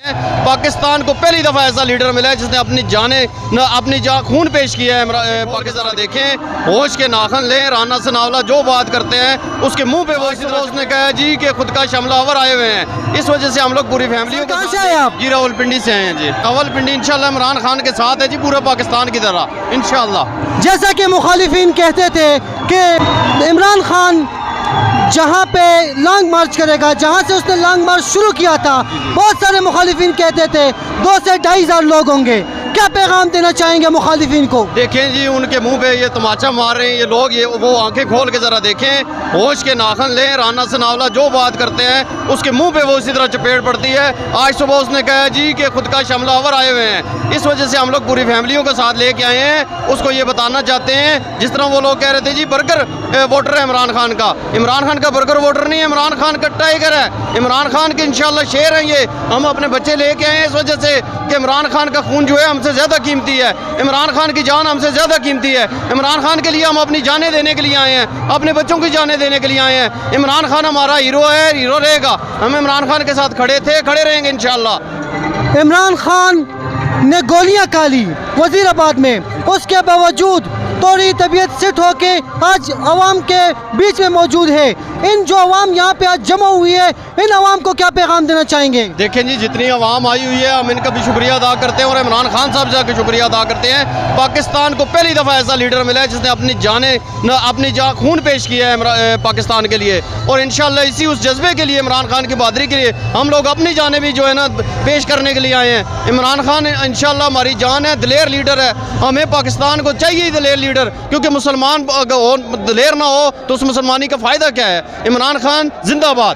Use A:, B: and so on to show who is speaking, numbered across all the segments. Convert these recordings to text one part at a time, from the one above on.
A: पाकिस्तान को पहली दफ़ा ऐसा लीडर मिला है जिसने अपनी जान खून पेश किया है। पाकिस्तान देखें, होश के नाखन लें, राना सनावला जो बात करते हैं उसके मुंह पे वो उसने कहा जी कि खुद का हमलावर आए हुए हैं। इस वजह से हम लोग पूरी फैमिली
B: कहाँ से आए आप?
A: जी रावलपिंडी से आए हैं जी। रावलपिंडी इंशाल्लाह इमरान खान के साथ है जी, पूरा पाकिस्तान की तरह इंशाल्लाह।
B: जैसा कि मुखालिफिन कहते थे कि इमरान खान जहाँ पे लॉन्ग मार्च करेगा, जहाँ से उसने लॉन्ग मार्च शुरू किया था, बहुत सारे मुखालिफिन कहते थे 2 से 2.5 लोग होंगे। क्या पैगाम देना चाहेंगे मुखालिफिन को?
A: देखें जी, उनके मुंह पे ये तमाचा मार रहे हैं ये लोग, ये वो आंखें खोल के ज़रा देखें, होश के नाखन लें, राना सनावला जो बात करते हैं उसके मुंह पे वो इसी तरह चपेट पड़ती है। आज सुबह उसने कहा जी कि खुद का हमलावर आए हुए हैं। इस वजह से हम लोग पूरी फैमिलियों के साथ लेके आए हैं। उसको ये बताना चाहते हैं, जिस तरह वो लोग कह रहे थे जी बर्गर वोटर है इमरान खान का। इमरान खान का बर्गर वोटर नहीं है, इमरान खान का टाइगर है, इमरान खान के इंशाल्लाह शेर हैं ये। हम अपने बच्चे लेके आए हैं इस वजह से कि इमरान खान का खून जो है हमसे ज़्यादा कीमती है, इमरान खान की जान हमसे ज़्यादा कीमती है। इमरान खान के लिए हम अपनी जानें देने के लिए आए हैं, अपने बच्चों की जानें देने के लिए आए हैं। इमरान खान हमारा हीरो है, हीरो रहेगा। हम इमरान खान के साथ खड़े थे, खड़े रहेंगे इंशाल्लाह।
B: इमरान खान ने गोलियां खाली वजीराबाद में, उसके बावजूद थोड़ी तबीयत सेट होके आज अवाम के बीच में मौजूद है। इन जो अवाम यहाँ पे आज जमा हुई है, इन अवाम को क्या पैगाम देना चाहेंगे?
A: देखें जी, जितनी अवाम आई हुई है हम इनका भी शुक्रिया अदा करते हैं और इमरान खान साहब का शुक्रिया अदा करते हैं। पाकिस्तान को पहली दफ़ा ऐसा लीडर मिला है जिसने अपनी जान खून पेश किया है पाकिस्तान के लिए। और इंशाल्लाह इसी उस जज्बे के लिए, इमरान खान की बहादुरी के लिए हम लोग अपनी जानें भी जो है ना पेश करने के लिए आए हैं। इमरान खान इंशाल्लाह हमारी जान है, दिलेर लीडर है। हमें पाकिस्तान को चाहिए दिलेर लीडर, क्योंकि मुसलमान दिलेर ना हो तो उस मुसलमानी का फ़ायदा क्या है। इमरान खान जिंदाबाद।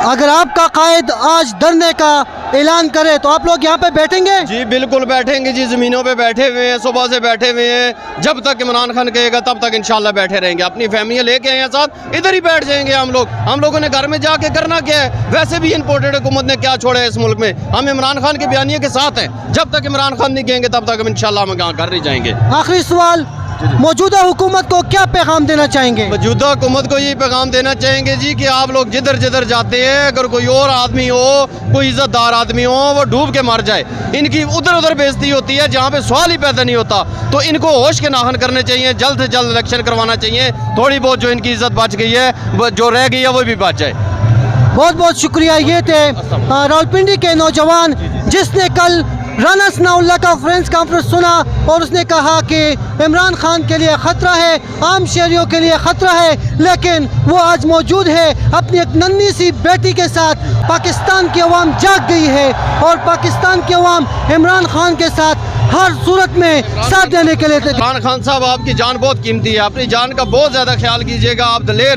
B: अगर आपका कायद आज धरने का ऐलान करे तो आप लोग यहाँ पे बैठेंगे?
A: जी बिल्कुल बैठेंगे जी, ज़मीनों पे बैठे हुए हैं, सुबह से बैठे हुए हैं। जब तक इमरान खान कहेगा तब तक इंशाल्लाह बैठे रहेंगे। अपनी फैमिली लेके आए हैं साथ, इधर ही बैठ जाएंगे हम लोग। हम लोगों ने घर में जाके करना क्या है? वैसे भी इम्पोर्टेड हुकूमत ने क्या छोड़ा है इस मुल्क में। हम इमरान खान के बयानिए के साथ हैं। जब तक इमरान खान नहीं कहेंगे तब तक हम इंशाल्लाह हम घर नहीं जाएंगे।
B: आखिरी सवाल, मौजूदा हुकूमत को क्या पैगाम देना चाहेंगे?
A: मौजूदा हुकूमत को ये पैगाम देना चाहेंगे जी कि आप लोग जिधर जिधर जाते हैं, अगर कोई और आदमी हो, कोई इज्जतदार आदमी हो, वो डूब के मर जाए। इनकी उधर उधर बेइज्जती होती है जहाँ पे सवाल ही पैदा नहीं होता। तो इनको होश के नाखन करने चाहिए, जल्द से जल्द इलेक्शन करवाना चाहिए। थोड़ी बहुत जो इनकी इज्जत बच गई है, जो रह गई है, वो भी बच जाए।
B: बहुत बहुत शुक्रिया। ये थे रावलपिंडी के नौजवान जिसने कल राना सनाउल्लाह का फ्रेंड्स कॉन्फ्रेंस सुना और उसने कहा कि इमरान खान के लिए ख़तरा है, आम शहरियों के लिए ख़तरा है, लेकिन वो आज मौजूद है अपनी एक नन्ही सी बेटी के साथ। पाकिस्तान की अवाम जाग गई है और पाकिस्तान की अवाम इमरान खान के साथ हर सूरत में साथ देने के लिए।
A: इमरान खान साहब, आपकी जान बहुत कीमती है, अपनी जान का बहुत ज़्यादा ख्याल कीजिएगा। आप दिलेर हैं।